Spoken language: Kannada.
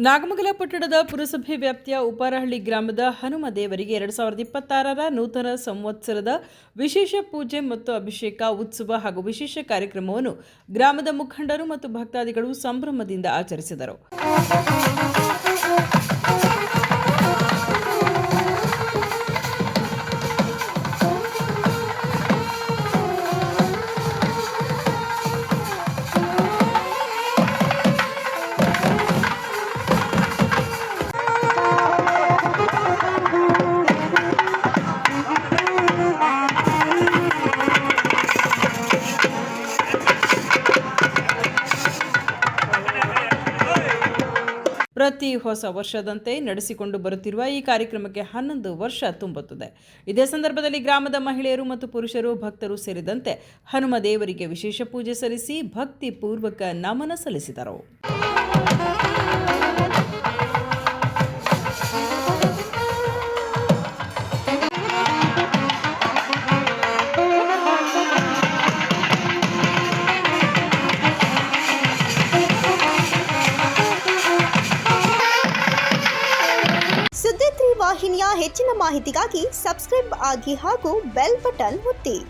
ನಾಗಮಂಗಲ ಪಟ್ಟಣದ ಪುರಸಭೆ ವ್ಯಾಪ್ತಿಯ ಉಪಾರಹಳ್ಳಿ ಗ್ರಾಮದ ಹನುಮ ದೇವರಿಗೆ 2026ರ ನೂತನ ಸಂವತ್ಸರದ ವಿಶೇಷ ಪೂಜೆ ಮತ್ತು ಅಭಿಷೇಕ ಉತ್ಸವ ಹಾಗೂ ವಿಶೇಷ ಕಾರ್ಯಕ್ರಮವನ್ನು ಗ್ರಾಮದ ಮುಖಂಡರು ಮತ್ತು ಭಕ್ತಾದಿಗಳು ಸಂಭ್ರಮದಿಂದ ಆಚರಿಸಿದರು. ಪ್ರತಿ ಹೊಸ ವರ್ಷದಂತೆ ನಡೆಸಿಕೊಂಡು ಬರುತ್ತಿರುವ ಈ ಕಾರ್ಯಕ್ರಮಕ್ಕೆ 11 ವರ್ಷ ತುಂಬುತ್ತದೆ. ಇದೇ ಸಂದರ್ಭದಲ್ಲಿ ಗ್ರಾಮದ ಮಹಿಳೆಯರು ಮತ್ತು ಪುರುಷರು, ಭಕ್ತರು ಸೇರಿದಂತೆ ಹನುಮ ದೇವರಿಗೆ ವಿಶೇಷ ಪೂಜೆ ಸಲ್ಲಿಸಿ ಭಕ್ತಿ ಪೂರ್ವಕ ನಮನ ಸಲ್ಲಿಸಿದರು. ಸುದ್ದಿ 3 ವಾಹಿನಿಯ ಹೆಚ್ಚಿನ ಮಾಹಿತಿಗಾಗಿ ಸಬ್ಸ್ಕ್ರೈಬ್ ಆಗಿ ಹಾಗೂ ಬೆಲ್ ಬಟನ್ ಒತ್ತಿ.